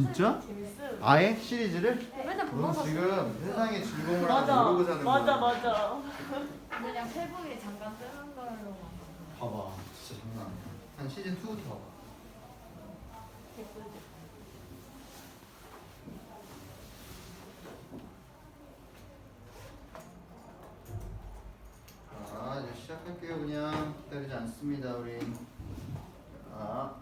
진짜? 재밌어요. 아예? 시리즈를? 맨날 너 불러서 지금 세상의 즐거움을 맞아. 모르고 사는 거야. 맞아. 그냥 페북에 잠깐 뜨는 걸로 봐봐, 진짜 장난 아니야. 한 시즌 2부터 봐봐. 예쁘지. 자, 이제 시작할게요. 그냥 기다리지 않습니다, 우린. 자,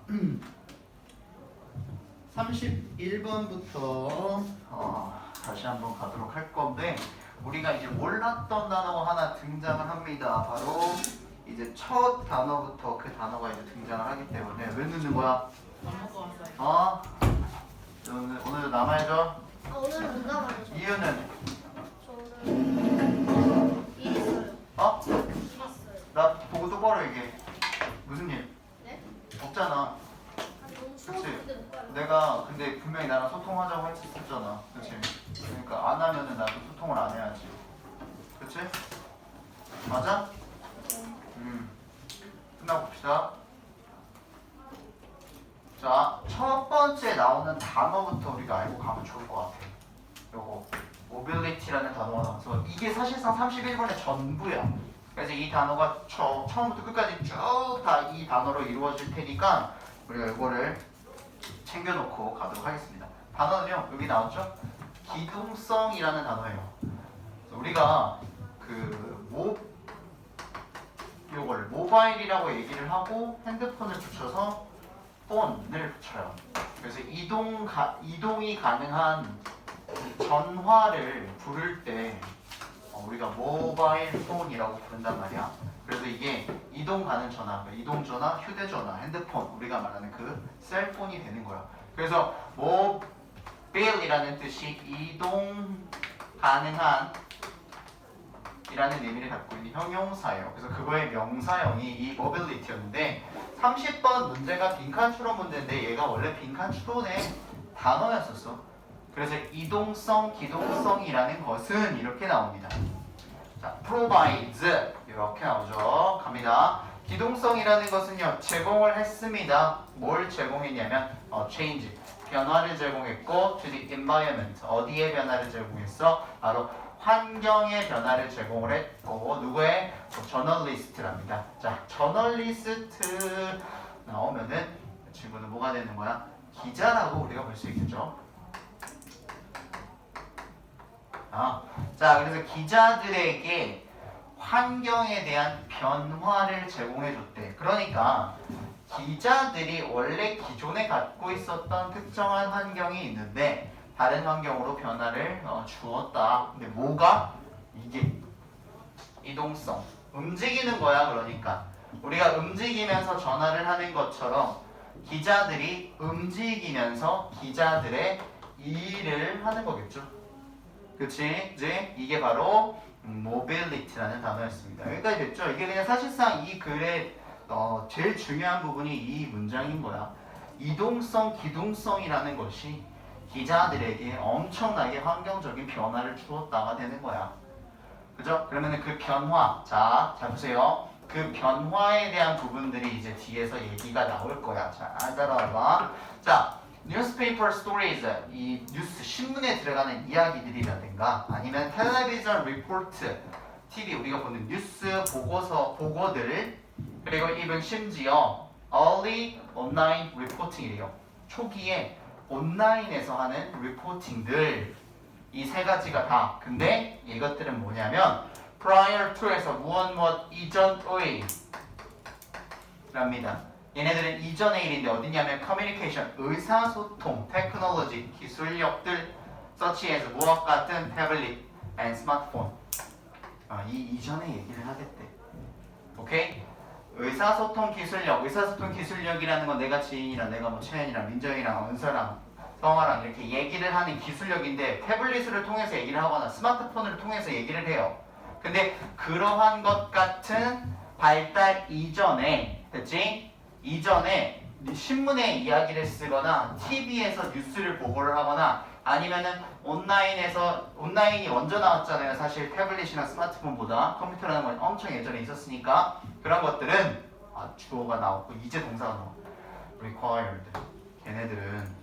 31번부터 다시 한번 가도록 할 건데, 우리가 이제 몰랐던 단어가 하나 등장을 합니다. 바로 이제 첫 단어부터 그 단어가 이제 등장을 하기 때문에 왜 넣는 거야? 안 먹고 왔어요. 어? 오늘도 남아야죠. 오늘은 못 나가요. 이유는 저는 일 있어요. 어? 일 있어요. 나 보고 똑바로 얘기해. 무슨 일? 네? 없잖아. 아, 너무 추워서 그치? 근데 못 가요. 내가 근데 분명히 나랑 소통하자고 했었잖아. 그치? 그러니까 안 하면은 나도 소통을 안 해야지. 그치? 맞아? 끝나고 봅시다. 자, 첫 번째 나오는 단어부터 우리가 알고 가면 좋을 것 같아. 요거 mobility라는 단어가 나와서 이게 사실상 31번의 전부야. 그래서 이 단어가 처음부터 끝까지 쭉 다 이 단어로 이루어질 테니까 우리가 이거를 챙겨놓고 가도록 하겠습니다. 단어는요, 여기 나왔죠? 기동성이라는 단어예요. 우리가 요걸 모바일이라고 얘기를 하고 핸드폰을 붙여서 폰을 붙여요. 그래서 이동이 가능한 전화를 부를 때 우리가 모바일 폰이라고 부른단 말이야. 그래서 이게 이동 가는 전화, 이동 전화, 휴대전화, 핸드폰, 우리가 말하는 그 셀폰이 되는 거야. 그래서 모빌이라는 뜻이 이동 가능한 이라는 의미를 갖고 있는 형용사예요. 그래서 그거의 명사형이 이 mobility였는데 30번 문제가 빈칸 추론 문제인데 얘가 원래 빈칸 추론의 단어였었어. 그래서 이동성, 기동성이라는 것은 이렇게 나옵니다. 자, provides 이렇게 나오죠. 갑니다. 기동성이라는 것은요, 제공을 했습니다. 뭘 제공했냐면 change, 변화를 제공했고 to the environment, 어디에 변화를 제공했어? 바로 환경의 변화를 제공을 했고 누구의? 저널리스트랍니다. 자, 저널리스트 나오면은 이 친구는 뭐가 되는 거야? 기자라고 우리가 볼 수 있겠죠. 자, 그래서 기자들에게 환경에 대한 변화를 제공해 줬대. 그러니까 기자들이 원래 기존에 갖고 있었던 특정한 환경이 있는데 다른 환경으로 변화를 주었다. 근데 뭐가? 이게 이동성. 움직이는 거야. 그러니까 우리가 움직이면서 전화를 하는 것처럼 기자들이 움직이면서 기자들의 일을 하는 거겠죠. 그치? 이제 이게 바로 mobility라는 단어였습니다. 여기까지 됐죠? 이게 그냥 사실상 이 글의 제일 중요한 부분이 이 문장인 거야. 이동성, 기동성이라는 것이 기자들에게 엄청나게 환경적인 변화를 주었다가 되는 거야. 그죠? 그러면은 그 변화, 자 보세요. 그 변화에 대한 부분들이 이제 뒤에서 얘기가 나올 거야. 자, 따라와봐. 자, newspaper stories, 이 뉴스, 신문에 들어가는 이야기들이라든가 아니면 텔레비전 리포트, TV, 우리가 보는 뉴스, 보고들, 그리고 even 심지어 early online reporting이래요. 초기에 온라인에서 하는 리포팅들, 이 세 가지가 다. 근데 이것들은 뭐냐면 prior to에서 무엇 이전의 랍니다. 얘네들은 이전의 일인데 어디냐면 communication, 의사소통, technology, 기술력들, such as 무엇 같은 tablet and smartphone. 이 이전의 얘기를 하겠대. 오케이? 의사소통 기술력이라는 건 내가 지인이랑 내가 뭐 채연이랑 민정이랑 은서랑 성화랑 이렇게 얘기를 하는 기술력인데 태블릿을 통해서 얘기를 하거나 스마트폰을 통해서 얘기를 해요. 근데 그러한 것 같은 발달 이전에, 됐지? 이전에 신문에 이야기를 쓰거나 TV에서 뉴스를 보고를 하거나 아니면은 온라인이 먼저 나왔잖아요. 사실 태블릿이나 스마트폰보다 컴퓨터라는 건 엄청 예전에 있었으니까 그런 것들은 주어가 나오고 이제 동사가 나와. required. 걔네들은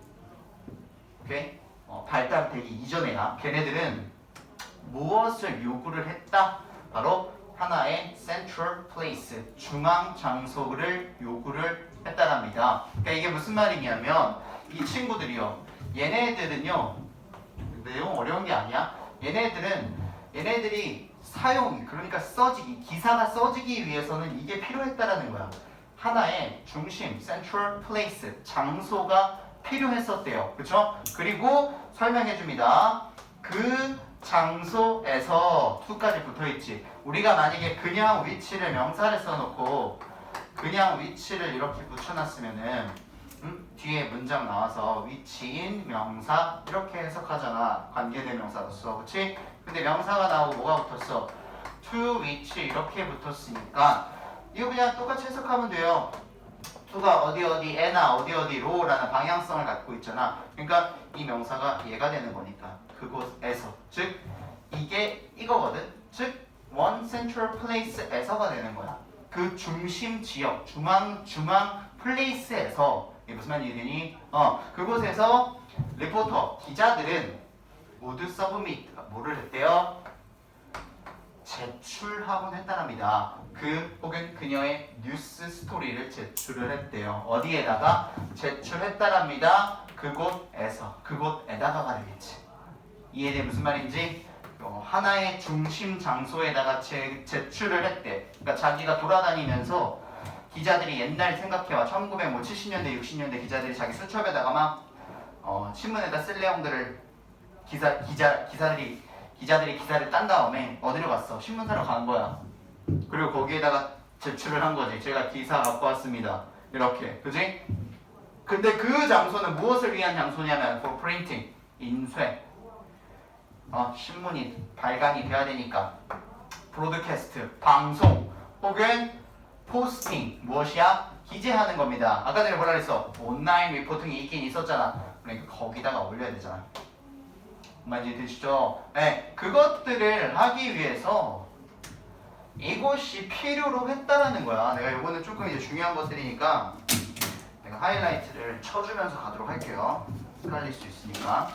오케이? 발달되기 이전에야 걔네들은 무엇을 요구를 했다? 바로 하나의 central place, 중앙 장소를 요구를 했다랍니다. 그러니까 이게 무슨 말이냐면 이 친구들이요. 얘네들은요. 내용 어려운 게 아니야. 얘네들이 사용, 그러니까 써지기, 기사가 써지기 위해서는 이게 필요했다라는 거야. 하나의 중심, central place, 장소가 필요했었대요. 그쵸? 그리고 설명해 줍니다. 그 장소에서 to까지 붙어있지. 우리가 만약에 그냥 위치를 명사를 써놓고 그냥 위치를 이렇게 붙여놨으면은 뒤에 문장 나와서 위치인 명사 이렇게 해석하잖아. 관계대명사로서. 그치? 근데 명사가 나오고 뭐가 붙었어? to 위치 이렇게 붙었으니까 이거 그냥 똑같이 해석하면 돼요. to가 어디에나 어디로라는 방향성을 갖고 있잖아. 그러니까 이 명사가 얘가 되는 거니까 그곳에서, 즉 이게 이거거든. 즉 one central place에서가 되는 거야. 그 중심 지역, 중앙 place에서. 이게 무슨 말이니? 그곳에서 리포터, 기자들은 모두 서브밋, 뭐를 했대요? 제출하곤 했다랍니다. 그 혹은 그녀의 뉴스 스토리를 제출을 했대요. 어디에다가 제출했다랍니다. 그곳에다가가 되겠지. 이해돼 무슨 말인지? 하나의 중심 장소에다가 제출을 했대. 그러니까 자기가 돌아다니면서 기자들이 옛날 생각해와 1970년대 60년대 기자들이 자기 수첩에다가 막 신문에다 쓸 내용들을 기자들이 기사를 딴 다음에 어디로 갔어? 신문사로 간 거야. 그리고 거기에다가 제출을 한 거지. 제가 기사 갖고 왔습니다. 이렇게. 그지? 근데 그 장소는 무엇을 위한 장소냐면 for printing, 인쇄. 신문이 발간이 돼야 되니까 브로드캐스트, 방송 혹은 포스팅, 무엇이야? 기재하는 겁니다. 아까 전에 뭐라 그랬어? 온라인 리포팅이 있긴 있었잖아. 그러니까 거기다가 올려야 되잖아. 많이 드시죠? 네, 그것들을 하기 위해서 이것이 필요로 했다라는 거야. 내가 이거는 조금 이제 중요한 것들이니까 내가 하이라이트를 쳐주면서 가도록 할게요. 헷갈릴 수 있으니까.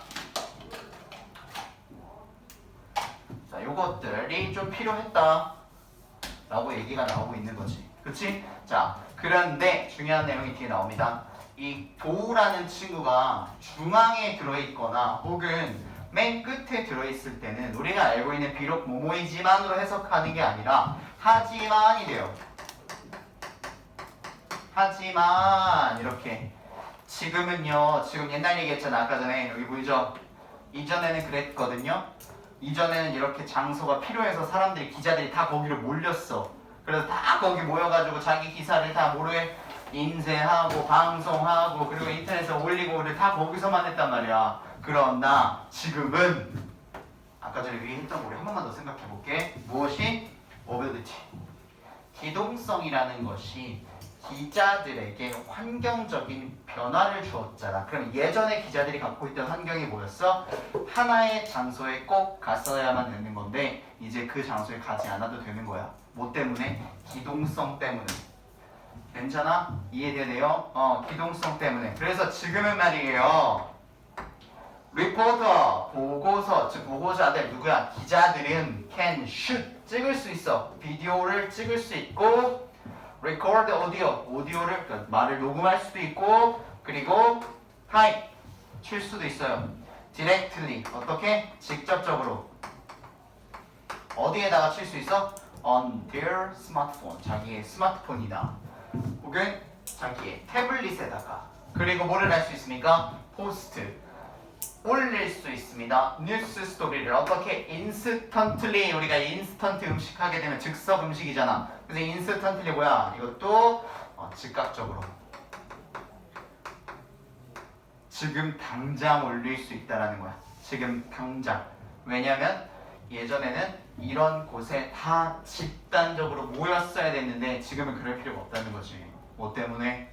자, 요것들이 좀 필요했다 라고 얘기가 나오고 있는 거지. 그치? 자, 그런데 중요한 내용이 뒤에 나옵니다. 이 도라는 친구가 중앙에 들어있거나 혹은 맨 끝에 들어있을 때는 우리가 알고 있는 비록 뭐뭐이지만으로 해석하는 게 아니라 하지만이 돼요. 하지만 이렇게. 지금은요, 지금 옛날 얘기했잖아. 아까 전에 여기 보이죠? 이전에는 그랬거든요. 이전에는 이렇게 장소가 필요해서 사람들이, 기자들이 다 거기로 몰렸어. 그래서 다 거기 모여가지고 자기 기사를 다 모르게 인쇄하고 방송하고 그리고 인터넷에 올리고 우리 다 거기서만 했단 말이야. 그러나 지금은 아까 전에 위에 했던 거 우리 한 번만 더 생각해 볼게. 무엇이? mobility. 기동성이라는 것이 기자들에게 환경적인 변화를 주었잖아. 그럼 예전에 기자들이 갖고 있던 환경이 뭐였어? 하나의 장소에 꼭 갔어야만 되는 건데 이제 그 장소에 가지 않아도 되는 거야. 뭐 때문에? 기동성 때문에. 괜찮아? 이해되네요? 기동성 때문에. 그래서 지금은 말이에요. 리포터, 보고서, 즉 보고자들 누구야? 기자들은 can shoot, 찍을 수 있어. 비디오를 찍을 수 있고 record audio, 오디오를, 그러니까 말을 녹음할 수도 있고 그리고 type, 칠 수도 있어요. directly, 어떻게? 직접적으로. 어디에다가 칠 수 있어? on their smartphone, 자기의 스마트폰이나 혹은 자기의 태블릿에다가. 그리고 뭐를 할 수 있습니까? 포스트, 올릴 수 있습니다. 뉴스 스토리를 어떻게? 인스턴틀리. 우리가 인스턴트 음식 하게 되면 즉석 음식이잖아. 그래서 인스턴틀리 뭐야? 이것도 즉각적으로 지금 당장 올릴 수 있다라는 거야. 지금 당장. 왜냐면 예전에는 이런 곳에 다 집단적으로 모였어야 됐는데 지금은 그럴 필요가 없다는 거지. 뭐 때문에?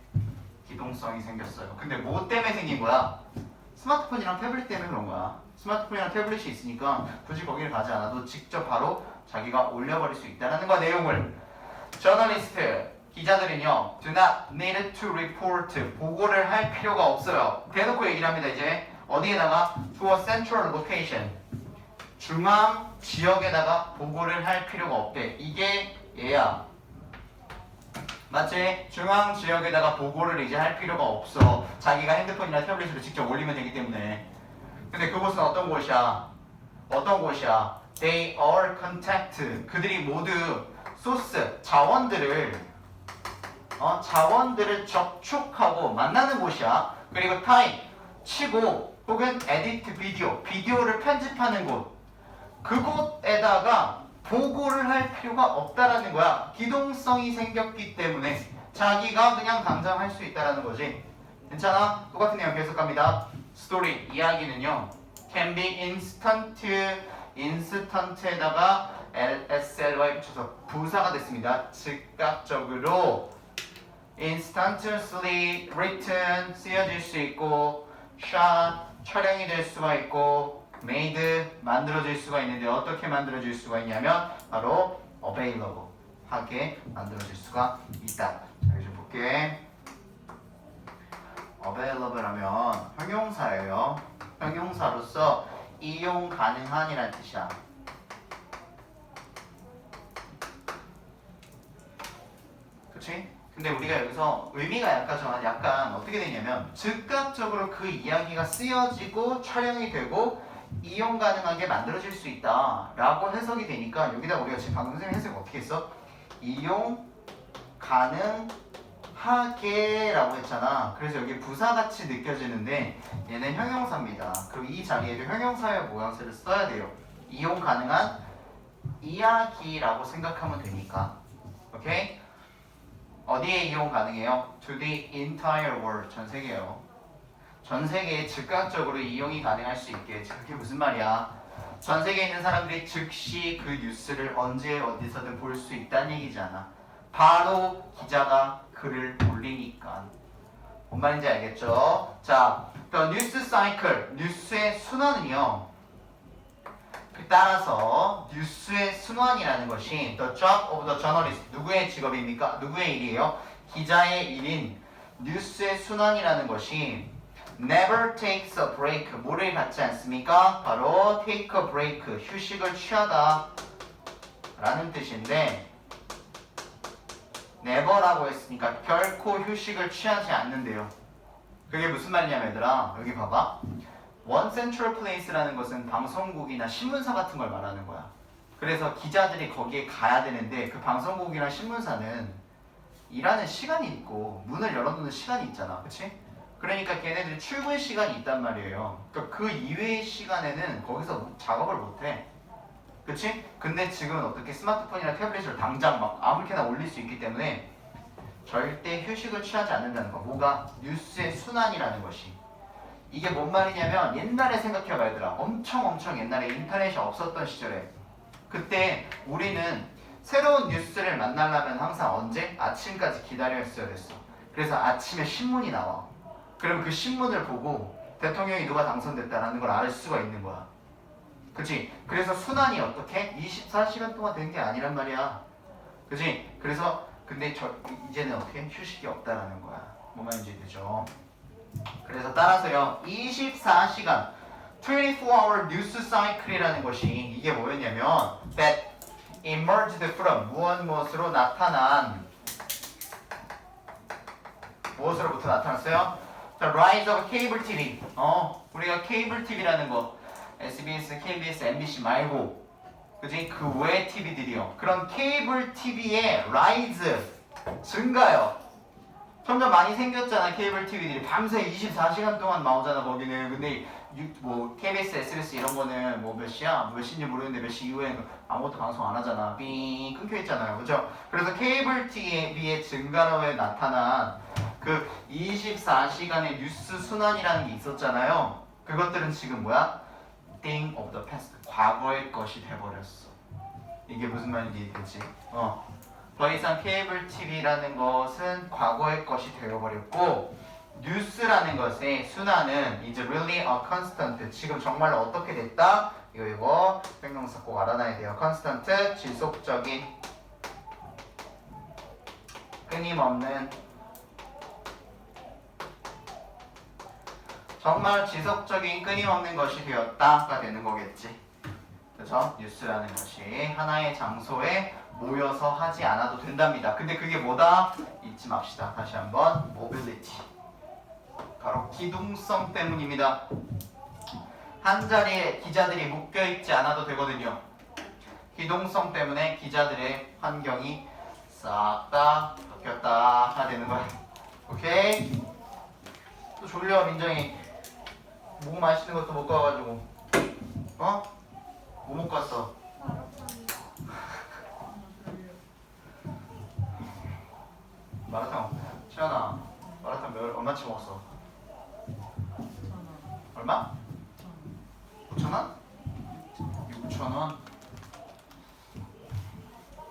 기동성이 생겼어요. 근데 뭐 때문에 생긴 거야? 스마트폰이랑 태블릿 때문에 그런 거야. 스마트폰이랑 태블릿이 있으니까 굳이 거기를 가지 않아도 직접 바로 자기가 올려버릴 수 있다는 거야. 내용을. 저널리스트, 기자들은요, do not need to report, 보고를 할 필요가 없어요. 대놓고 얘기를 합니다. 이제 어디에다가 to a central location 중앙 지역에다가 보고를 할 필요가 없대. 이게 얘야. 맞지? 중앙 지역에다가 보고를 이제 할 필요가 없어. 자기가 핸드폰이나 태블릿으로 직접 올리면 되기 때문에. 근데 그곳은 어떤 곳이야? 어떤 곳이야? They are contact. 그들이 모두 소스, 자원들을 접촉하고 만나는 곳이야. 그리고 타임, 치고 혹은 에디트 비디오를 편집하는 곳. 그곳에다가 보고를 할 필요가 없다라는 거야. 기동성이 생겼기 때문에 자기가 그냥 당장 할 수 있다라는 거지. 괜찮아? 똑같은 내용 계속 갑니다. 스토리, 이야기는요. can be instant에다가 SLY 붙여서 부사가 됐습니다. 즉각적으로 instantaneously written 쓰여질 수 있고 shot 촬영이 될 수가 있고 made 만들어질 수가 있는데 어떻게 만들어질 수가 있냐면 바로 available 하게 만들어질 수가 있다. 자, 이제 좀 볼게. available 하면 형용사예요. 형용사로서 이용 가능한이란 뜻이야. 그치? 근데 우리가 여기서 의미가 약간 어떻게 되냐면 즉각적으로 그 이야기가 쓰여지고 촬영이 되고 이용 가능하게 만들어질 수 있다 라고 해석이 되니까 여기다 우리가 지금 방금 선생님 해석을 어떻게 했어? 이용 가능하게 라고 했잖아. 그래서 여기 부사같이 느껴지는데 얘는 형용사입니다. 그리고 이 자리에도 형용사의 모양새를 써야 돼요. 이용 가능한 이야기라고 생각하면 되니까. 오케이? 어디에 이용 가능해요? To the entire world. 전 세계요. 전 세계에 즉각적으로 이용이 가능할 수 있게. 그게 무슨 말이야? 전 세계에 있는 사람들이 즉시 그 뉴스를 언제 어디서든 볼 수 있다는 얘기잖아. 바로 기자가 글을 올리니까. 뭔 말인지 알겠죠? 자, the news cycle. 뉴스의 순환은요. 따라서 뉴스의 순환이라는 것이 the job of the journalist. 누구의 직업입니까? 누구의 일이에요? 기자의 일인 뉴스의 순환이라는 것이 never takes a break. 뭐를 갖지 않습니까? 바로 take a break. 휴식을 취하다 라는 뜻인데 never라고 했으니까 결코 휴식을 취하지 않는데요. 그게 무슨 말이냐면 얘들아 여기 봐봐. One Central Place라는 것은 방송국이나 신문사 같은 걸 말하는 거야. 그래서 기자들이 거기에 가야 되는데 그 방송국이나 신문사는 일하는 시간이 있고 문을 열어놓는 시간이 있잖아. 그치? 그러니까 걔네들이 출근 시간이 있단 말이에요. 그러니까 그 이외의 시간에는 거기서 작업을 못해. 그치? 근데 지금은 어떻게 스마트폰이나 태블릿을 당장 막 아무렇게나 올릴 수 있기 때문에 절대 휴식을 취하지 않는다는 거. 뭐가? 뉴스의 순환이라는 것이. 이게 뭔 말이냐면 옛날에 생각해봐 얘들아. 엄청 옛날에 인터넷이 없었던 시절에 그때 우리는 새로운 뉴스를 만나려면 항상 언제? 아침까지 기다려 있어야 됐어. 그래서 아침에 신문이 나와. 그럼 그 신문을 보고 대통령이 누가 당선됐다라는 걸 알 수가 있는 거야. 그치? 그래서 순환이 어떻게? 24시간 동안 된 게 아니란 말이야. 그치? 그래서 근데 이제는 어떻게? 휴식이 없다라는 거야. 뭔 말인지 되죠? 그래서 따라서요 24시간 24-hour news cycle이라는 것이 이게 뭐였냐면 that emerged from 무엇으로 나타난 무엇으로부터 나타났어요? The rise of cable TV. 우리가 케이블 TV라는 거 SBS, KBS, MBC 말고 그지? 그 외 TV들이요. 그런 케이블 TV의 rise 증가요. 점점 많이 생겼잖아. 케이블 TV들이 밤새 24시간 동안 나오잖아 거기는. 근데 뭐 KBS, SBS 이런 거는 뭐 몇 시야? 몇 시인지 모르겠는데 몇 시 이후에는 아무것도 방송 안 하잖아. 삥 끊겨 있잖아요. 그죠? 그래서 케이블 TV의 증가로 나타난 그 24시간의 뉴스 순환이라는 게 있었잖아요. 그것들은 지금 뭐야? thing of the past. 과거의 것이 돼버렸어. 이게 무슨 말인지 되지? 더 이상 케이블 TV라는 것은 과거의 것이 되어버렸고 뉴스라는 것의 순환은 이제 really a constant. 지금 정말로 어떻게 됐다? 이거 형용사 꼭 알아놔야 돼요. constant, 지속적인, 끊임없는. 정말 지속적인 끊임없는 것이 되었다가 되는 거겠지. 그죠? 뉴스라는 것이 하나의 장소에 모여서 하지 않아도 된답니다. 근데 그게 뭐다? 잊지 맙시다. 다시 한번 mobility. 바로 기동성 때문입니다. 한 자리에 기자들이 묶여 있지 않아도 되거든요. 기동성 때문에 기자들의 환경이 싹 다 바뀌었다 되는 거야. 오케이? 또 졸려 민정이. 목 마시는 것도 못 가가지고. 어? 뭐 먹고 왔어? 마라탕. 시연아, 마라탕 얼마치 먹었어? 얼마? 5,000원? 6,000원?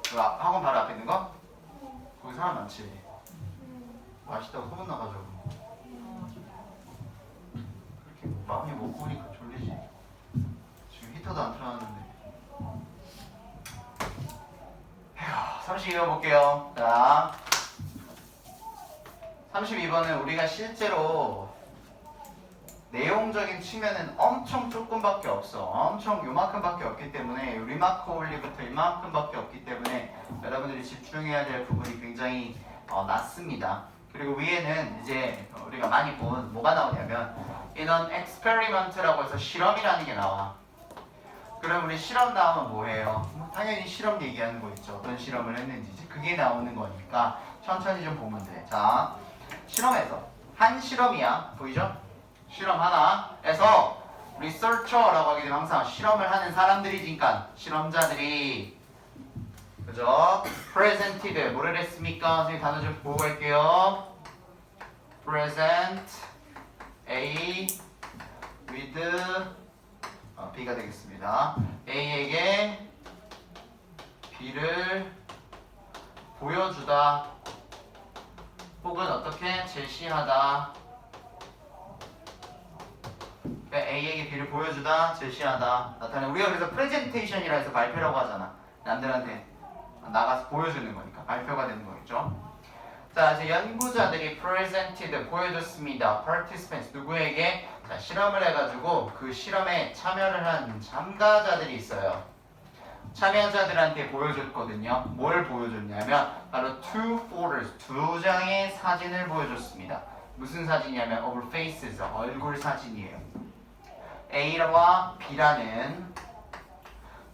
그 학원 바로 앞에 있는 거? 거기 사람 많지? 맛있다고 소문나가지고. 그렇게 많이 먹고 오니까 졸리지. 지금 히터도 안 틀어놨는데. 휴, 32번 볼게요. 자, 32번은 우리가 실제로 내용적인 측면은 엄청 조금밖에 없어. 엄청 요만큼밖에 없기 때문에 리마크 올리부터 이만큼밖에 없기 때문에 여러분들이 집중해야 될 부분이 굉장히 낮습니다. 그리고 위에는 이제 우리가 많이 본 뭐가 나오냐면 이런 experiment라고 해서 실험이라는 게 나와. 그럼 우리 실험 나오면 뭐해요? 당연히 실험 얘기하는 거 있죠. 어떤 실험을 했는지 그게 나오는 거니까 천천히 좀 보면 돼. 자, 실험에서 한 실험이야. 보이죠? 실험 하나에서 리서처라고 하게 되면 항상 실험을 하는 사람들이니까 실험자들이 그죠? presented 뭐를 했습니까? 선생님 단어 좀 보고 갈게요. present A with B가 되겠습니다. A에게 B를 보여주다 혹은 어떻게 제시하다. A에게 B를 보여주다, 제시하다, 나타내는. 우리가 그래서 프레젠테이션이라 해서 발표라고 하잖아. 남들한테 나가서 보여주는 거니까 발표가 되는 거겠죠. 자, 이제 연구자들이 presented 보여줬습니다. participants 누구에게? 자, 실험을 해가지고 그 실험에 참여를 한 참가자들이 있어요. 참여자들한테 보여줬거든요. 뭘 보여줬냐면 바로 two photos, 두 장의 사진을 보여줬습니다. 무슨 사진이냐면 of faces, 얼굴 사진이에요. A와 B라는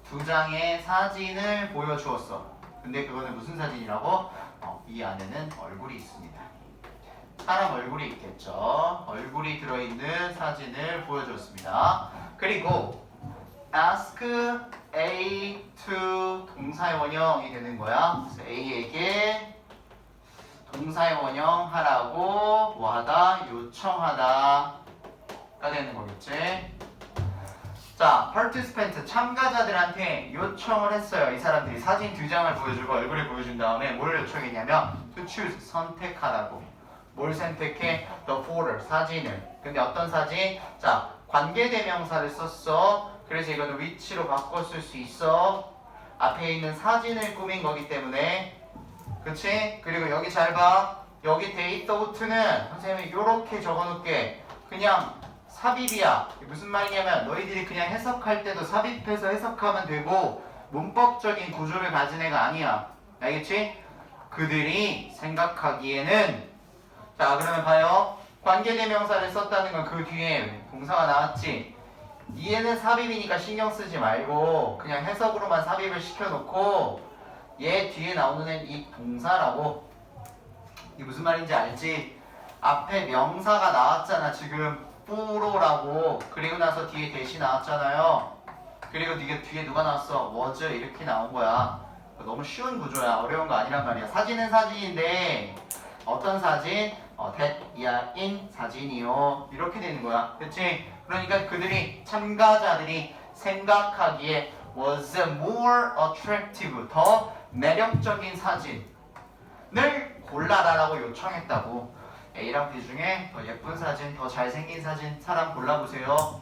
두 장의 사진을 보여주었어. 근데 그거는 무슨 사진이라고? 이 안에는 얼굴이 있습니다. 사람 얼굴이 있겠죠. 얼굴이 들어있는 사진을 보여줬습니다. 그리고 ask A to 동사의 원형이 되는 거야. 그래서 A에게 동사의 원형 하라고 뭐하다? 요청하다 가 되는 거겠지. 자, participant 참가자들한테 요청을 했어요. 이 사람들이 사진 두 장을 보여주고 얼굴을 보여준 다음에 뭘 요청했냐면 to choose 선택하라고. 뭘 선택해? the photo 사진을. 근데 어떤 사진? 자, 관계대명사를 썼어. 그래서 이거는 위치로 바꿔 쓸 수 있어. 앞에 있는 사진을 꾸민 거기 때문에. 그치? 그리고 여기 잘 봐. 여기 they thought는 선생님이 이렇게 적어놓을게. 그냥 삽입이야. 무슨 말이냐면 너희들이 그냥 해석할 때도 삽입해서 해석하면 되고 문법적인 구조를 가진 애가 아니야. 알겠지? 그들이 생각하기에는. 자, 그러면 봐요. 관계대명사를 썼다는 건 그 뒤에 동사가 나왔지. 얘는 삽입이니까 신경 쓰지 말고 그냥 해석으로만 삽입을 시켜놓고 얘 뒤에 나오는 애는 이 동사라고. 이게 무슨 말인지 알지? 앞에 명사가 나왔잖아 지금. 뿌로라고. 그리고 나서 뒤에 대시 나왔잖아요. 그리고 뒤에 누가 나왔어? was 이렇게 나온 거야. 너무 쉬운 구조야. 어려운 거 아니란 말이야. 사진은 사진인데 어떤 사진? that, in 사진이요. 이렇게 되는 거야. 그치? 그러니까 그들이 참가자들이 생각하기에 was more attractive 더 매력적인 사진을 골라라라고 요청했다고. A랑 B 중에 더 예쁜 사진, 더 잘생긴 사진 사람 골라보세요.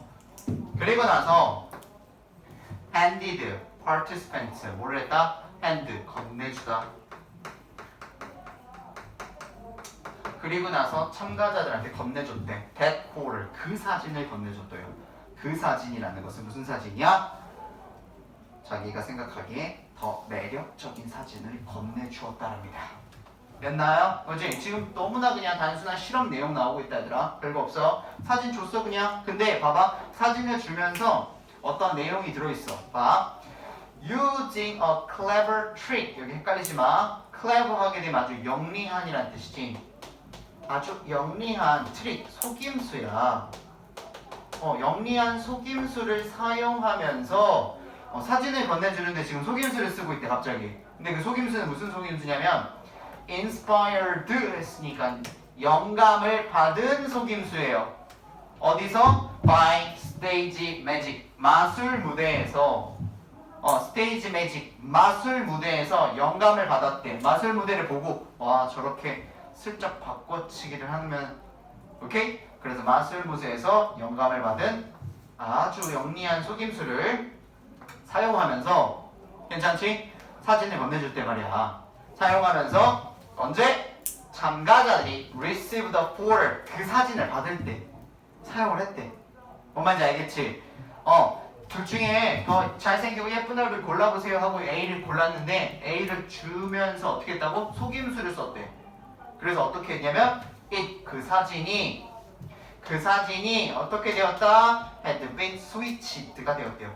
그리고 나서 handed participant 뭐를 했다? hand 건네주다. 그리고 나서 참가자들한테 건네줬대. That photo. 그 사진을 건네줬대요. 그 사진이라는 것은 무슨 사진이야? 자기가 생각하기에 더 매력적인 사진을 건네주었다랍니다. 됐나요? 그지? 지금 너무나 그냥 단순한 실험 내용 나오고 있다 얘들아. 별거 없어. 사진 줬어 그냥. 근데 봐봐. 사진을 주면서 어떤 내용이 들어있어. 봐. Using a clever trick. 여기 헷갈리지 마. clever 하게 되면 아주 영리한이란 뜻이지. 아주 영리한 트릭, 속임수야. 영리한 속임수를 사용하면서 사진을 건네주는데 지금 속임수를 쓰고 있대 갑자기. 근데 그 속임수는 무슨 속임수냐면 inspired 했으니까 영감을 받은 속임수예요. 어디서? by stage magic. 마술 무대에서 스테이지 매직 마술 무대에서 영감을 받았대. 마술 무대를 보고 와 저렇게 슬쩍 바꿔치기를 하면 오케이? 그래서 마술 무대에서 영감을 받은 아주 영리한 속임수를 사용하면서 괜찮지? 사진을 건네줄 때 말이야. 사용하면서 언제? 참가자들이 receive the photo 그 사진을 받을 때 사용을 했대. 뭔 말인지 알겠지? 둘 중에 더 잘생기고 예쁜 얼굴 골라보세요 하고 A를 골랐는데 A를 주면서 어떻게 했다고? 속임수를 썼대. 그래서 어떻게 했냐면 그 사진이 어떻게 되었다? had been switched가 되었대요.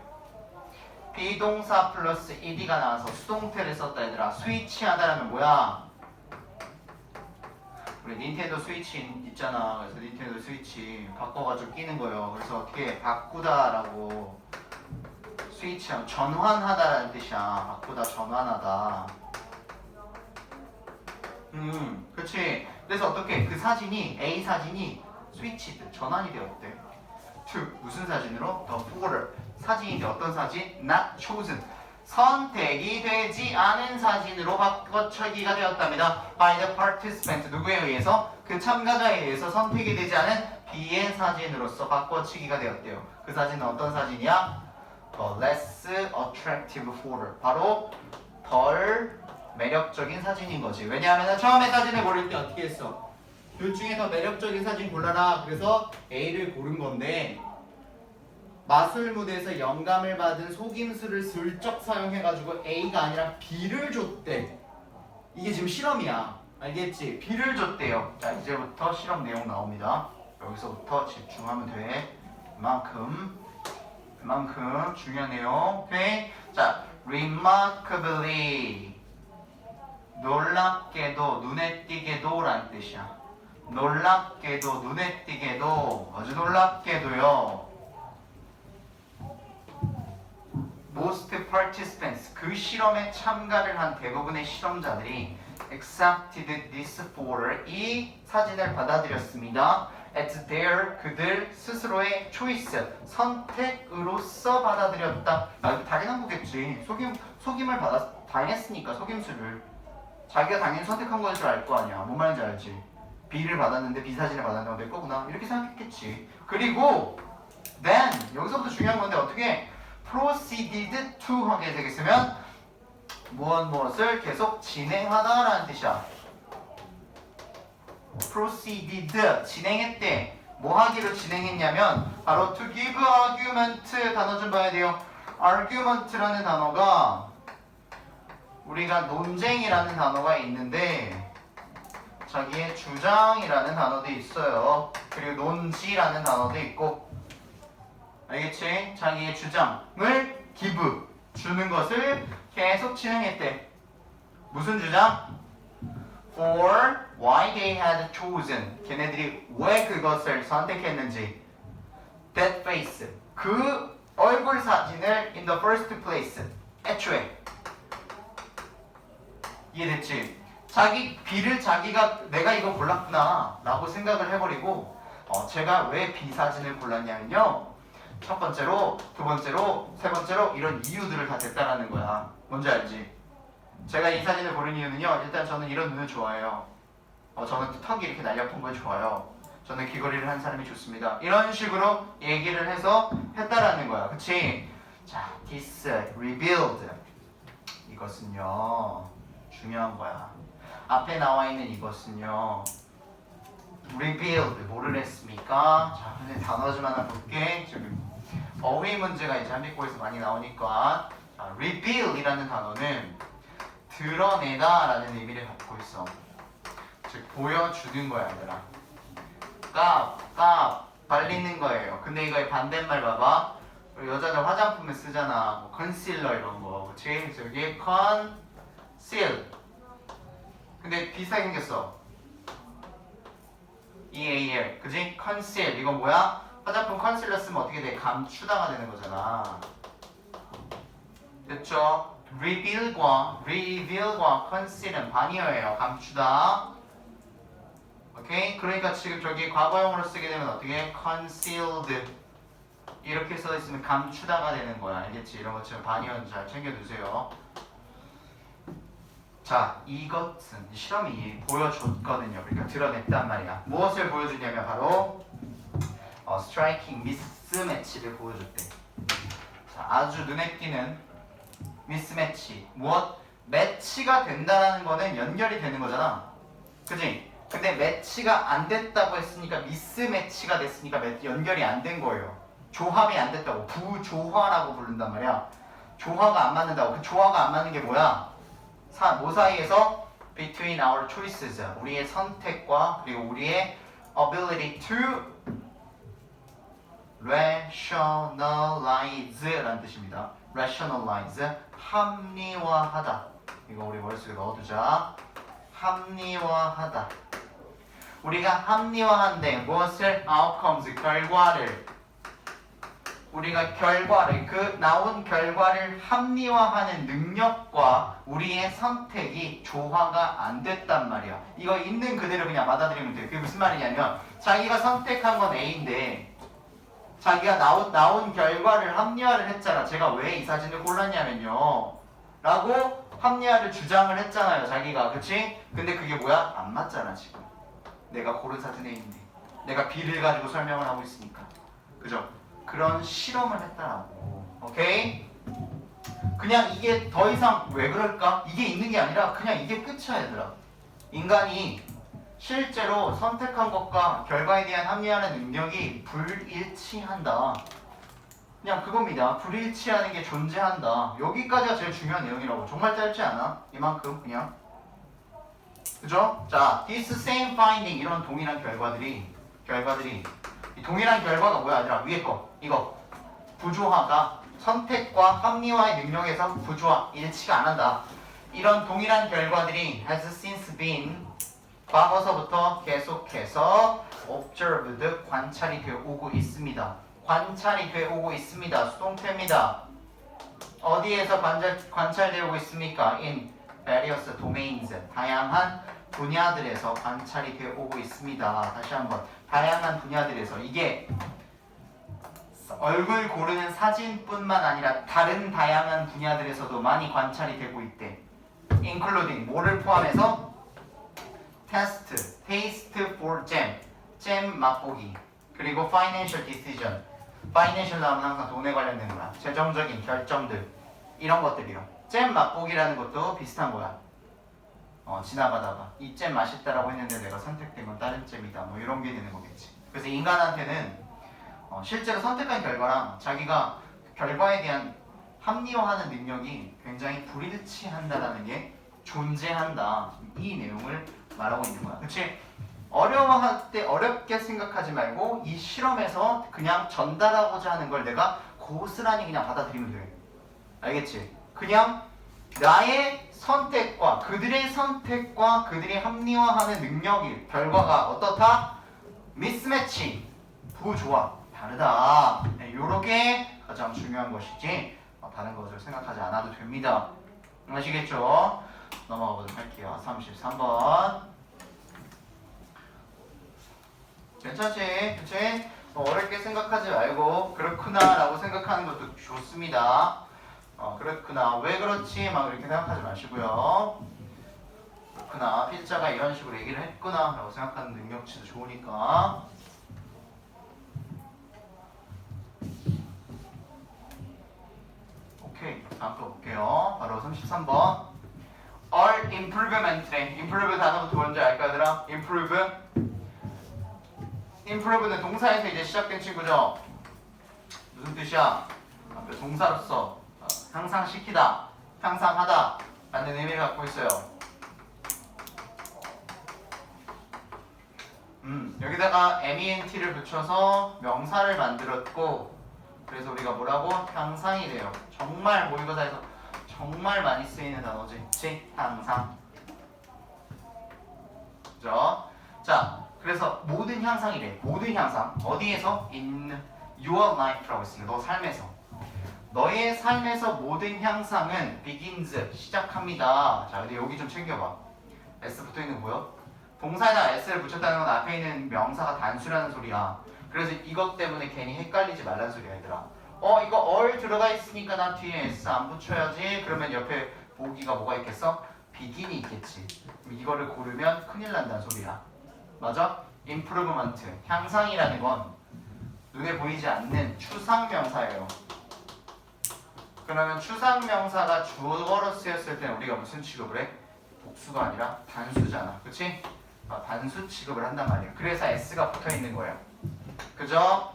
비동사 플러스 ed가 나와서 수동태를 썼다 얘들아. 스위치하다라면 뭐야? 우리 닌텐도 스위치 있잖아. 그래서 닌텐도 스위치 바꿔가지고 끼는 거예요. 그래서 어떻게 바꾸다라고 스위치하면 전환하다라는 뜻이야. 바꾸다 전환하다. 그치. 그래서 어떻게 그 사진이 A 사진이 스위치 전환이 되었대. to 무슨 사진으로? The photo 사진인데 어떤 사진? Not chosen 선택이 되지 않은 사진으로 바꿔치기가 되었답니다. By the participant 누구에 의해서? 그 참가자에 의해서 선택이 되지 않은 B의 사진으로서 바꿔치기가 되었대요. 그 사진은 어떤 사진이야? The less attractive photo 바로 덜 매력적인 사진인 거지. 왜냐하면 처음에 사진을 고를 때 어떻게 했어? 둘 중에 더 매력적인 사진 골라라. 그래서 A를 고른 건데 마술 무대에서 영감을 받은 속임수를 슬쩍 사용해가지고 A가 아니라 B를 줬대. 이게 지금 실험이야. 알겠지? B를 줬대요. 자 이제부터 실험 내용 나옵니다. 여기서부터 집중하면 돼. 그만큼 중요한 내용. 오케이? 자, remarkably 놀랍게도 눈에 띄게도 라는 뜻이야. 놀랍게도 눈에 띄게도 아주 놀랍게도요. Most participants 그 실험에 참가를 한 대부분의 실험자들이 accepted this photo 이 사진을 받아들였습니다. As their 그들 스스로의 choice 선택으로서 받아들였다. 이거 당연한 거겠지. 속임을 당했으니까 속임수를 자기가 당연히 선택한 건 줄 알 거 아니야. 뭔 말인지 알지? B를 받았는데 B 사진을 받았는데 내 거구나 이렇게 생각했겠지. 그리고 then 여기서부터 중요한 건데 어떻게 proceeded to 하게 되겠으면 무엇을 계속 진행하다라는 뜻이야. proceeded 진행했대. 뭐 하기로 진행했냐면 바로 to give argument 단어 좀 봐야 돼요. argument라는 단어가 우리가 논쟁이라는 단어가 있는데 자기의 주장이라는 단어도 있어요. 그리고 논지라는 단어도 있고 알겠지? 자기의 주장을 give 주는 것을 계속 진행했대. 무슨 주장? For why they had chosen 걔네들이 왜 그것을 선택했는지 that face 그 얼굴 사진을 in the first place 애초에 이해됐지? 자기 B를 자기가 내가 이거 골랐구나 라고 생각을 해버리고 제가 왜 B 사진을 골랐냐면요 첫 번째로, 두 번째로, 세 번째로 이런 이유들을 다 댔다라는 거야. 뭔지 알지? 제가 이 사진을 고른 이유는요 일단 저는 이런 눈을 좋아해요. 저는 턱이 이렇게 날렵한 걸 좋아해요. 저는 귀걸이를 한 사람이 좋습니다. 이런 식으로 얘기를 해서 했다라는 거야. 그치? 자, this revealed 이것은요 중요한 거야. 앞에 나와 있는 이것은요 revealed 뭐를 했습니까? 자, 근데 단어 좀 하나 볼게. 지금 어휘 문제가 이제 한국어에서 많이 나오니까 자, reveal이라는 단어는 드러내다라는 의미를 갖고 있어. 즉 보여주는 거야, 얘들아. 발리는 거예요. 근데 이거의 반대말 봐봐. 여자들 화장품을 쓰잖아. 뭐 컨실러 이런 거. 그치? 저기 conceal. 근데 비슷하게 생겼어. EAL. 그지? conceal. 이건 뭐야? 화장품 컨실러 쓰면 어떻게 돼? 감추다가 되는 거잖아. 됐죠? reveal과 conceal은 반이어예요. 감추다. 오케이? 그러니까 지금 저기 과거형으로 쓰게 되면 어떻게? concealed 이렇게 써있으면 감추다가 되는 거야. 알겠지? 이런 것처럼 반이어는 잘 챙겨두세요. 자, 이것은 실험이 보여줬거든요. 그러니까 드러냈단 말이야. 무엇을 보여주냐면 바로 스트라이킹 미스매치를 보여줬대. 자, 아주 눈에 띄는 미스매치. 무엇? 매치가 된다는 거는 연결이 되는 거잖아. 그지? 근데 매치가 안 됐다고 했으니까 미스매치가 됐으니까 연결이 안 된 거예요. 조합이 안 됐다고. 부조화라고 부른단 말이야. 조화가 안 맞는다고. 그 조화가 안 맞는 게 뭐야? 뭐 사이에서? Between our choices. 우리의 선택과 그리고 우리의 ability to rationalize 라는 뜻입니다. rationalize. 합리화하다. 이거 우리 머릿속에 넣어두자. 합리화하다. 우리가 합리화한데 무엇을? outcomes. 결과를. 우리가 결과를 그 나온 결과를 합리화하는 능력과 우리의 선택이 조화가 안 됐단 말이야. 이거 있는 그대로 그냥 받아들이면 돼. 그게 무슨 말이냐면 자기가 선택한 건 A인데 자기가 나온 결과를 합리화를 했잖아. 제가 왜 이 사진을 골랐냐면요 라고 합리화를 주장을 했잖아요. 자기가. 그치? 근데 그게 뭐야? 안 맞잖아 지금. 내가 고른 사진 A인데 내가 B를 가지고 설명을 하고 있으니까. 그죠? 그런 실험을 했다라고. 오케이? 그냥 이게 더 이상 왜 그럴까? 이게 있는 게 아니라 그냥 이게 끝이야 얘들아. 인간이 실제로 선택한 것과 결과에 대한 합리화하는 능력이 불일치한다. 그냥 그겁니다. 불일치하는 게 존재한다. 여기까지가 제일 중요한 내용이라고. 정말 짧지 않아? 이만큼 그냥. 그죠? 자, this same finding 이런 동일한 결과들이 이 동일한 결과가 뭐야? 아니라 위에 거 이거 부조화가 선택과 합리화의 능력에서 부조화 일치가 안 한다. 이런 동일한 결과들이 has since been 과거서부터 계속해서 observed 관찰이 되어 오고 있습니다. 관찰이 되어 오고 있습니다. 수동태입니다. 어디에서 관찰되어 오고 있습니까? in various domains 다양한 분야들에서 관찰이 되어 오고 있습니다. 다시 한번 다양한 분야들에서 이게 얼굴 고르는 사진뿐만 아니라 다른 다양한 분야들에서도 많이 관찰이 되고 있대. including 뭐를 포함해서 test, taste for 잼 맛보기 그리고 financial decision financial 나오면 항상 돈에 관련된 거야. 재정적인 결정들 이런 것들이요. 잼 맛보기라는 것도 비슷한 거야. 지나가다가 이 잼 맛있다라고 했는데 내가 선택된 건 다른 잼이다. 뭐 이런 게 되는 거겠지. 그래서 인간한테는 실제로 선택한 결과랑 자기가 결과에 대한 합리화하는 능력이 굉장히 불일치한다라는 게 존재한다. 이 내용을 말하고 있는 거야. 그치? 어려워할 때 어렵게 생각하지 말고 이 실험에서 그냥 전달하고자 하는 걸 내가 고스란히 그냥 받아들이면 돼. 알겠지? 그냥 나의 선택과 그들의 선택과 그들이 합리화하는 능력이 결과가 어떻다? 미스매치, 부조화, 다르다. 요렇게 가장 중요한 것이지 다른 것을 생각하지 않아도 됩니다. 아시겠죠? 넘어가 보도록 할게요. 33번. 괜찮지? 그치? 어렵게 생각하지 말고 그렇구나 라고 생각하는 것도 좋습니다. 그렇구나 왜 그렇지? 막 이렇게 생각하지 마시고요. 그렇구나 필자가 이런 식으로 얘기를 했구나 라고 생각하는 능력치도 좋으니까. 오케이 다음 거 볼게요. 바로 33번 all improvement래. improve 단어부터 뭔지 알까 얘들아? improve improve는 동사에서 이제 시작된 친구죠. 무슨 뜻이야? 동사로서 향상시키다, 향상하다 라는 의미를 갖고 있어요. 여기다가 ment를 붙여서 명사를 만들었고, 그래서 우리가 뭐라고? 향상이 돼요. 정말 모의고사에서 정말 많이 쓰이는 단어지. 그치? 향상. 그죠? 자, 그래서 모든 향상이래. 모든 향상. 어디에서? In your life라고 했으니까 너 삶에서. 너의 삶에서 모든 향상은 begins, 시작합니다. 자, 근데 여기 좀 챙겨봐. S 붙어있는 거 보여? 동사에다 S를 붙였다는 건 앞에 있는 명사가 단수라는 소리야. 그래서 이것 때문에 괜히 헷갈리지 말란 소리야, 얘들아. 이거 all 들어가 있으니까 나 뒤에 S 안 붙여야지. 그러면 옆에 보기가 뭐가 있겠어? begin이 있겠지. 이거를 고르면 큰일 난다는 소리야. 맞아? improvement, 향상이라는 건 눈에 보이지 않는 추상명사예요. 그러면 추상명사가 주어로 쓰였을 때는 우리가 무슨 취급을 해? 복수가 아니라 단수잖아. 그치? 단수 취급을 한단 말이에요. 그래서 S가 붙어있는 거예요. 그죠?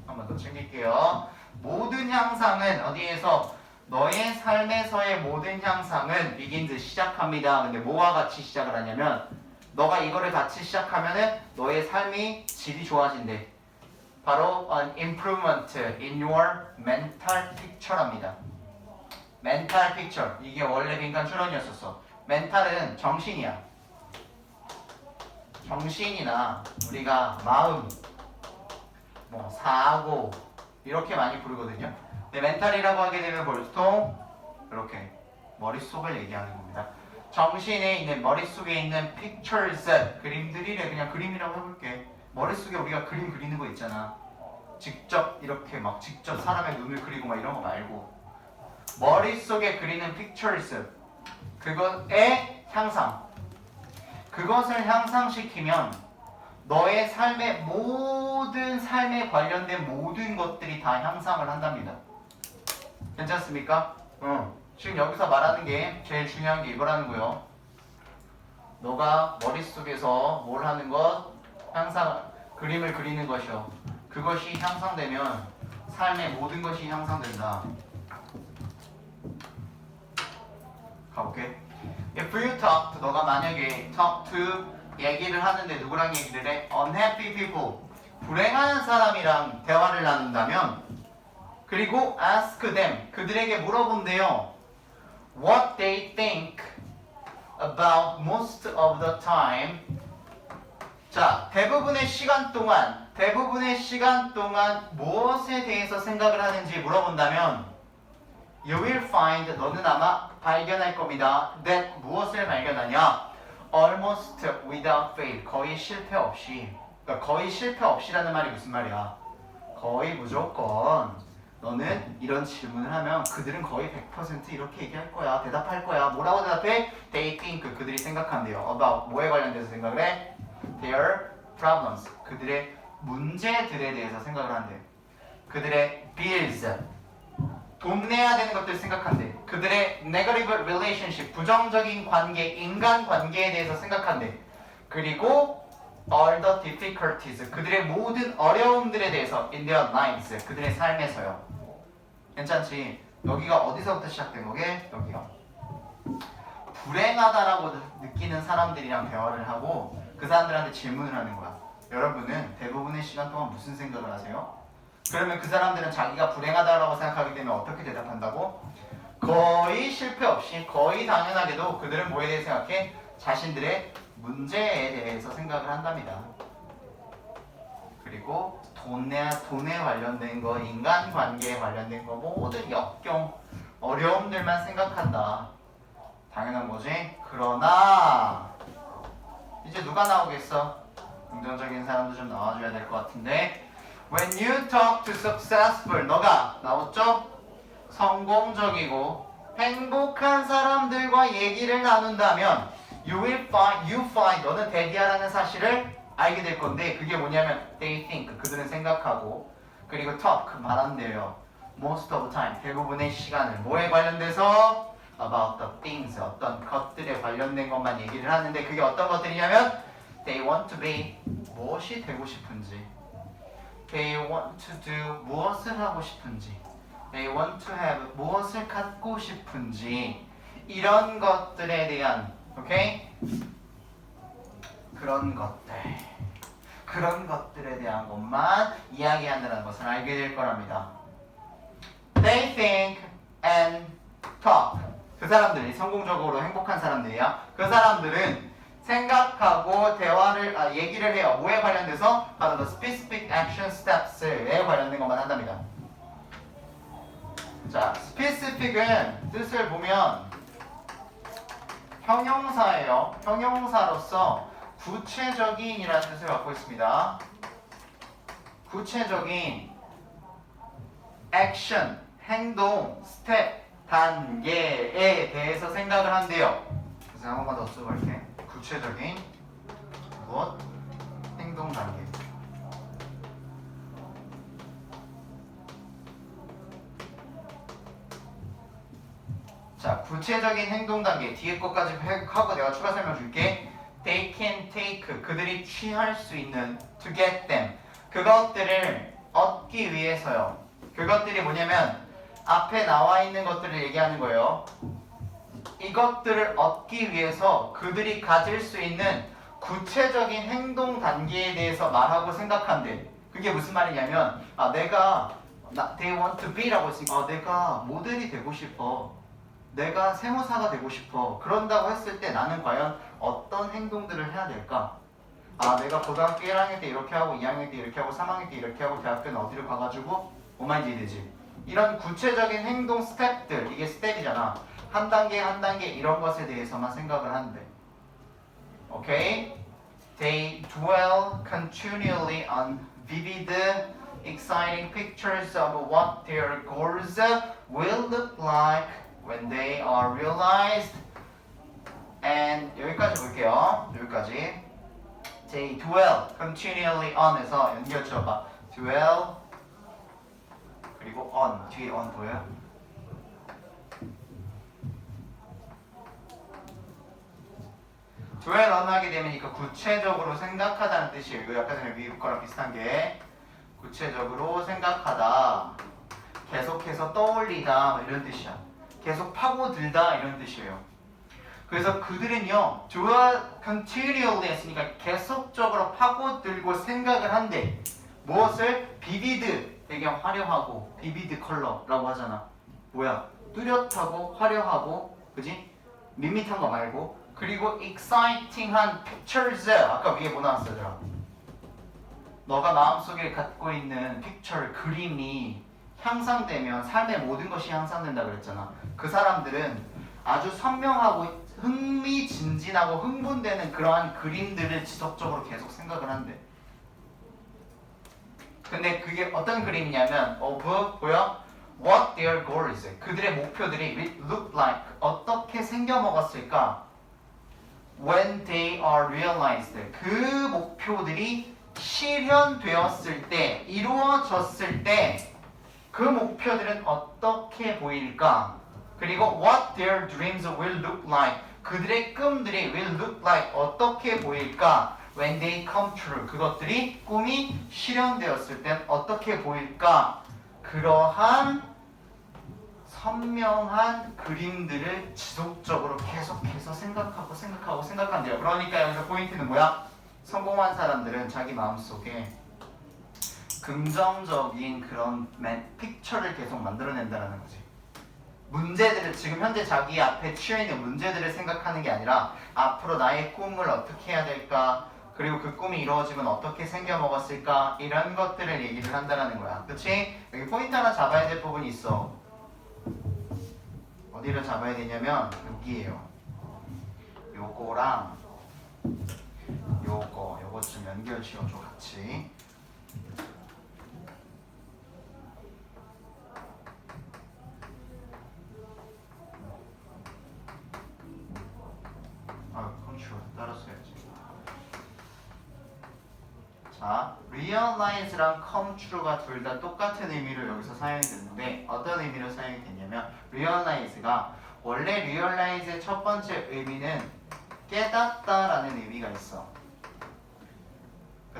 한 번 더 챙길게요. 모든 향상은 어디에서? 너의 삶에서의 모든 향상은 begins, 시작합니다. 근데 뭐와 같이 시작을 하냐면 너가 이거를 같이 시작하면은 너의 삶이 질이 좋아진대. 바로 an improvement in your mental picture랍니다. mental picture. 이게 원래 빈칸 출원이었었어. mental은 정신이야. 정신이나 우리가 마음, 뭐 사고 이렇게 많이 부르거든요. 근데 멘탈이라고 하게 되면 보통 이렇게 머릿속을 얘기하는 겁니다. 정신에 있는, 머릿속에 있는 pictures, 그림들이래. 그냥 그림이라고 해볼게. 머릿속에 우리가 그림 그리는 거 있잖아. 직접 이렇게 막 직접 사람의 눈을 그리고 막 이런 거 말고 머릿속에 그리는 pictures, 그것의 향상. 그것을 향상시키면 너의 삶의 모든 삶에 관련된 모든 것들이 다 향상을 한답니다. 괜찮습니까? 지금 여기서 말하는 게 제일 중요한 게 이거라는 거예요. 너가 머릿속에서 뭘 하는 것? 향상, 그림을 그리는 것이요. 그것이 향상되면 삶의 모든 것이 향상된다. 가볼게. If you talk to, 너가 만약에 talk to, 얘기를 하는데 누구랑 얘기를 해? Unhappy people, 불행한 사람이랑 대화를 나눈다면, 그리고 ask them, 그들에게 물어본대요. What they think about most of the time. 자, 대부분의 시간 동안 무엇에 대해서 생각을 하는지 물어본다면 You will find, 너는 아마 발견할 겁니다. That, 무엇을 발견하냐? Almost without fail, 거의 실패 없이. 그러니까 거의 실패 없이라는 말이 무슨 말이야? 거의 무조건 너는 이런 질문을 하면 그들은 거의 100% 이렇게 얘기할 거야. 대답할 거야. 뭐라고 대답해? They think, 그들이 생각한대요. About, 뭐에 관련돼서 생각을 해? Their problems, 그들의 문제들에 대해서 생각을 한대. 그들의 bills, 돈 내야 되는 것들 생각한대. 그들의 negative relationship, 부정적인 관계, 인간 관계에 대해서 생각한대. 그리고 all the difficulties, 그들의 모든 어려움들에 대해서 in their lives, 그들의 삶에서요. 괜찮지? 여기가 어디서부터 시작된 거게? 여기요. 불행하다라고 느끼는 사람들이랑 대화를 하고 그 사람들한테 질문을 하는 거야. 여러분은 대부분의 시간 동안 무슨 생각을 하세요? 그러면 그 사람들은 자기가 불행하다라고 생각하기 때문에 어떻게 대답한다고? 거의 실패 없이, 거의 당연하게도 그들은 뭐에 대해 생각해? 자신들의 문제에 대해서 생각을 한답니다. 그리고 돈에 관련된 거, 인간관계에 관련된 거, 모든 역경, 어려움들만 생각한다. 당연한 거지? 그러나 이제 누가 나오겠어? 긍정적인 사람도 좀 나와줘야 될 것 같은데 When you talk to successful, 너가 나왔죠? 성공적이고 행복한 사람들과 얘기를 나눈다면 you find, 너는 대디하라는 사실을 알게 될 건데 그게 뭐냐면 they think, 그들은 생각하고 그리고 talk, 말한대요. most of the time, 대부분의 시간을 뭐에 관련돼서 about the things, 어떤 것들에 관련된 것만 얘기를 하는데 그게 어떤 것들이냐면 They want to be 무엇이 되고 싶은지. They want to do 무엇을 하고 싶은지. They want to have 무엇을 갖고 싶은지. 이런 것들에 대한 오케이? 그런 것들에 대한 것만 이야기한다는 것을 알게 될 거랍니다. They think and talk. 그 사람들이 성공적으로 행복한 사람들이야. 그 사람들은 생각하고 대화를 얘기를 해요. 뭐에 관련돼서? 바로 the specific action steps에 관련된 것만 한답니다. 자, specific은 뜻을 보면 형용사예요. 형용사로서 구체적인이라는 뜻을 갖고 있습니다. 구체적인 액션, 행동, 스텝, 단계에 대해서 생각을 한대요. 그래서 한 번만 더 써볼게. 구체적인 무엇? 행동 단계. 자, 구체적인 행동 단계 뒤에 것까지 하고 내가 추가 설명 줄게. They can take 그들이 취할 수 있는 to get them 그것들을 얻기 위해서요. 그것들이 뭐냐면 앞에 나와 있는 것들을 얘기하는 거예요. 이것들을 얻기 위해서 그들이 가질 수 있는 구체적인 행동 단계에 대해서 말하고 생각한대. 그게 무슨 말이냐면 내가 they want to be라고 했으니까 내가 모델이 되고 싶어. 내가 세무사가 되고 싶어. 그런다고 했을 때 나는 과연 어떤 행동들을 해야 될까? 내가 고등학교 1학년 때 이렇게 하고 2학년 때 이렇게 하고 3학년 때 이렇게 하고 대학교는 어디를 가가지고 뭐만 이해되지? 이런 구체적인 행동 스텝들, 이게 스텝이잖아. 한 단계 한 단계 이런 것에 대해서만 생각을 한대. 오케이? They dwell continually on vivid, exciting pictures of what their goals will look like when they are realized. And 여기까지 볼게요. 여기까지. They dwell continually on에서 연결 지어봐. dwell 그리고 on 뒤에 on 보여요? dwell on 하게 되면 이거 구체적으로 생각하다는 뜻이에요. 이거 약간 전에 미국 거랑 비슷한 게 구체적으로 생각하다, 계속해서 떠올리다 뭐 이런 뜻이야. 계속 파고들다 이런 뜻이에요. 그래서 그들은요, dwell continually 했으니까 계속적으로 파고들고 생각을 한대. 무엇을? vivid, 되게 화려하고 vivid 컬러라고 하잖아. 뭐야? 뚜렷하고 화려하고, 그지? 밋밋한 거 말고. 그리고 exciting한 pictures. 아까 위에 뭐 나왔어요? 너가 마음속에 갖고 있는 picture, 그림이 향상되면 삶의 모든 것이 향상된다 그랬잖아. 그 사람들은 아주 선명하고 흥미진진하고 흥분되는 그러한 그림들을 지속적으로 계속 생각을 한대. 근데 그게 어떤 그림이냐면 뭐야? What their goals, 그들의 목표들이 will look like, 어떻게 생겨먹었을까? When they are realized, 그 목표들이 실현되었을 때, 이루어졌을 때 그 목표들은 어떻게 보일까? 그리고 what their dreams will look like, 그들의 꿈들이 will look like, 어떻게 보일까? When they come true, 그것들이 꿈이 실현되었을 땐 어떻게 보일까? 그러한 선명한 그림들을 지속적으로 계속해서 생각한대요. 그러니까 여기서 포인트는 뭐야? 성공한 사람들은 자기 마음속에 긍정적인 그런 픽처를 계속 만들어낸다는 거지. 문제들을, 지금 현재 자기 앞에 치여있는 문제들을 생각하는 게 아니라 앞으로 나의 꿈을 어떻게 해야 될까, 그리고 그 꿈이 이루어지면 어떻게 생겨먹었을까, 이런 것들을 얘기를 한다는 거야. 그치? 여기 포인트 하나 잡아야 될 부분이 있어. 어디를 잡아야 되냐면 여기에요. 요거랑 요거 좀 연결 지어줘 같이. 컨트롤 따라 써야지. 자, realize랑 come true가 둘 다 똑같은 의미로 여기서 사용이 됐는데 어떤 의미로 사용이 됐냐면 realize가 원래 realize의 첫 번째 의미는 깨닫다라는 의미가 있어.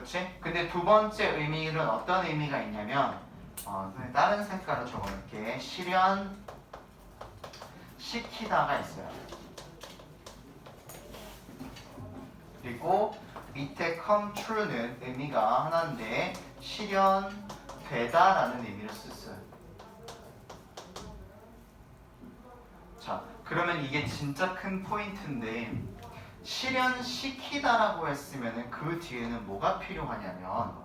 그렇지? 근데 두 번째 의미는 어떤 의미가 있냐면 다른 색깔로 적어놓을게. 실현시키다가 있어요. 그리고 밑에 come true는 의미가 하나인데 실현되다라는 의미를 썼어요. 자, 그러면 이게 진짜 큰 포인트인데 실현시키다라고 했으면 그 뒤에는 뭐가 필요하냐면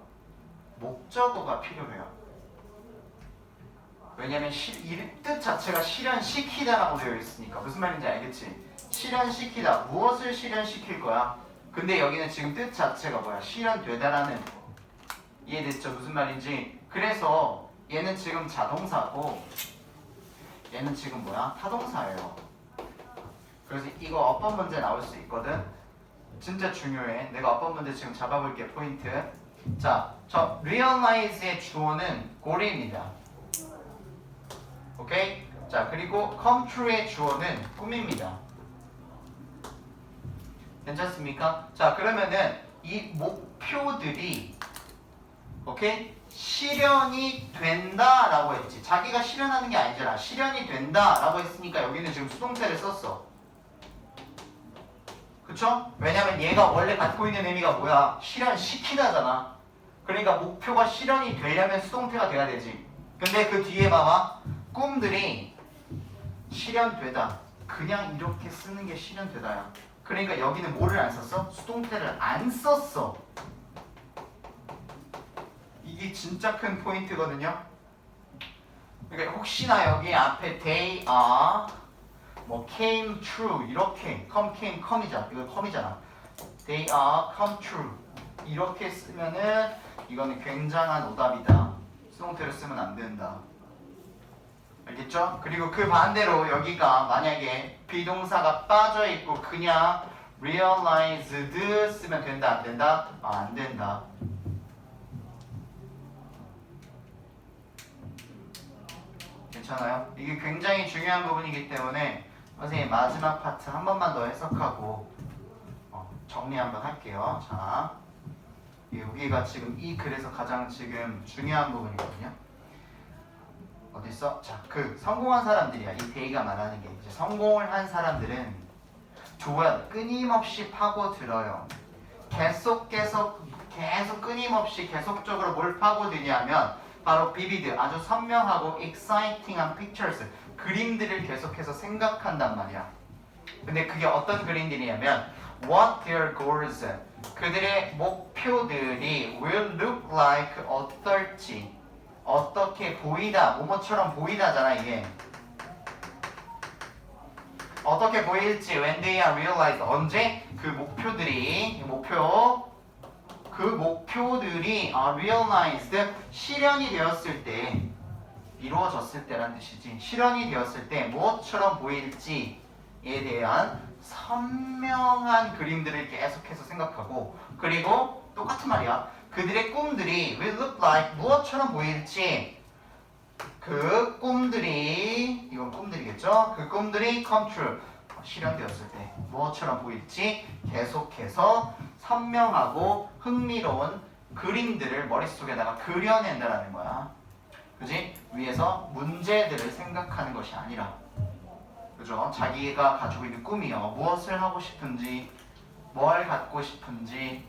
목적어가 필요해요. 왜냐면 이 뜻 자체가 실현시키다라고 되어 있으니까. 무슨 말인지 알겠지? 실현시키다. 무엇을 실현시킬 거야? 근데 여기는 지금 뜻 자체가 뭐야? 실현되다라는. 이해됐죠? 무슨 말인지. 그래서 얘는 지금 자동사고 얘는 지금 뭐야? 타동사예요. 그래서 이거 어법 문제 나올 수 있거든. 진짜 중요해. 내가 어법 문제 지금 잡아볼게. 포인트. 자, 저 realize의 주어는 고래입니다. 오케이? 자, 그리고 come true의 주어는 꿈입니다. 괜찮습니까? 자, 그러면은 이 목표들이 오케이? 실현이 된다라고 했지. 자기가 실현하는 게 아니잖아. 실현이 된다라고 했으니까 여기는 지금 수동태를 썼어. 그쵸? 왜냐면 얘가 원래 갖고 있는 의미가 뭐야? 실현시키다잖아. 그러니까 목표가 실현이 되려면 수동태가 돼야 되지. 근데 그 뒤에 봐봐. 꿈들이 실현되다. 그냥 이렇게 쓰는 게 실현되다야. 그러니까 여기는 뭐를 안 썼어? 수동태를 안 썼어. 이게 진짜 큰 포인트거든요. 그러니까 혹시나 여기 앞에 they are 뭐 came true 이렇게 come came come이잖아. 이거 come이잖아. they are come true 이렇게 쓰면은 이거는 굉장한 오답이다. 수동태를 쓰면 안 된다. 알겠죠? 그리고 그 반대로 여기가 만약에 비동사가 빠져 있고 그냥 realized 쓰면 된다 안 된다? 안 된다. 괜찮아요? 이게 굉장히 중요한 부분이기 때문에 선생님 마지막 파트 한 번만 더 해석하고 정리 한번 할게요. 자, 여기가 지금 이 글에서 가장 지금 중요한 부분이거든요. 어디 있어? 자, 그 성공한 사람들이야. 이 데이가 말하는 게 이제 성공을 한 사람들은 좋아요. 끊임없이 파고들어요. 계속 끊임없이 계속적으로 뭘 파고드냐면 바로 비비드 아주 선명하고 exciting한 pictures 그림들을 계속해서 생각한단 말이야. 근데 그게 어떤 그림들이냐면 what their goals 그들의 목표들이 will look like 어떨지 어떻게 보이다 뭐뭐처럼 보이다잖아. 이게 어떻게 보일지 when they are realized 언제 그 목표들이 realized 실현이 되었을 때 이루어졌을 때란 뜻이지. 실현이 되었을 때 무엇처럼 보일지에 대한 선명한 그림들을 계속해서 생각하고 그리고 똑같은 말이야. 그들의 꿈들이 will look like 무엇처럼 보일지 그 꿈들이 이건 꿈들이겠죠. 그 꿈들이 come true 실현되었을 때 무엇처럼 보일지 계속해서 선명하고 흥미로운 그림들을 머릿속에다가 그려낸다라는 거야. 그지? 위에서 문제들을 생각하는 것이 아니라 그죠? 자기가 가지고 있는 꿈이요. 무엇을 하고 싶은지 뭘 갖고 싶은지.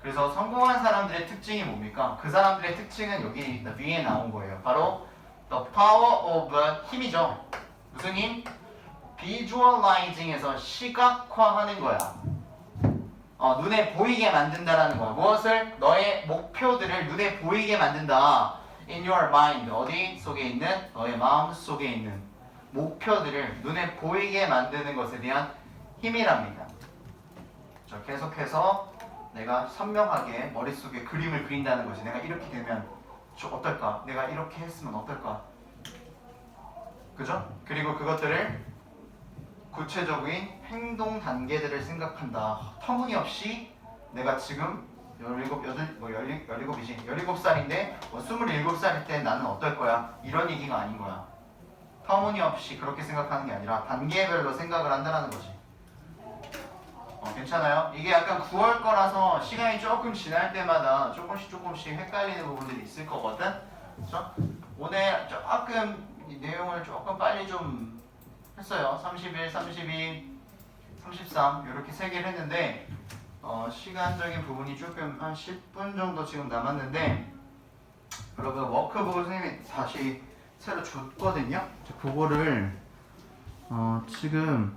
그래서 성공한 사람들의 특징이 뭡니까? 그 사람들의 특징은 여기 위에 나온 거예요. 바로 the power of 힘이죠. 무슨 힘? visualizing에서 시각화하는 거야. 눈에 보이게 만든다라는 거야. 무엇을? 너의 목표들을 눈에 보이게 만든다. In your mind 어디 속에 있는? 너의 마음 속에 있는 목표들을 눈에 보이게 만드는 것에 대한 힘이랍니다. 계속해서 내가 선명하게 머릿속에 그림을 그린다는 거지. 내가 이렇게 되면 어떨까? 내가 이렇게 했으면 어떨까? 그죠? 그리고 그것들을 구체적인 행동 단계들을 생각한다. 터무니없이 내가 지금 17살인데 27살일 때 나는 어떨 거야? 이런 얘기가 아닌 거야. 터무니없이 그렇게 생각하는 게 아니라 단계별로 생각을 한다는 거지. 괜찮아요? 이게 약간 9월 거라서 시간이 조금 지날 때마다 조금씩 헷갈리는 부분들이 있을 거거든. 그렇죠? 오늘 조금 이 내용을 조금 빨리 좀 했어요. 31, 32, 33 이렇게 세 개를 했는데 시간적인 부분이 조금 한 10분 정도 지금 남았는데 여러분 워크북을 선생님이 다시 새로 줬거든요. 그거를 지금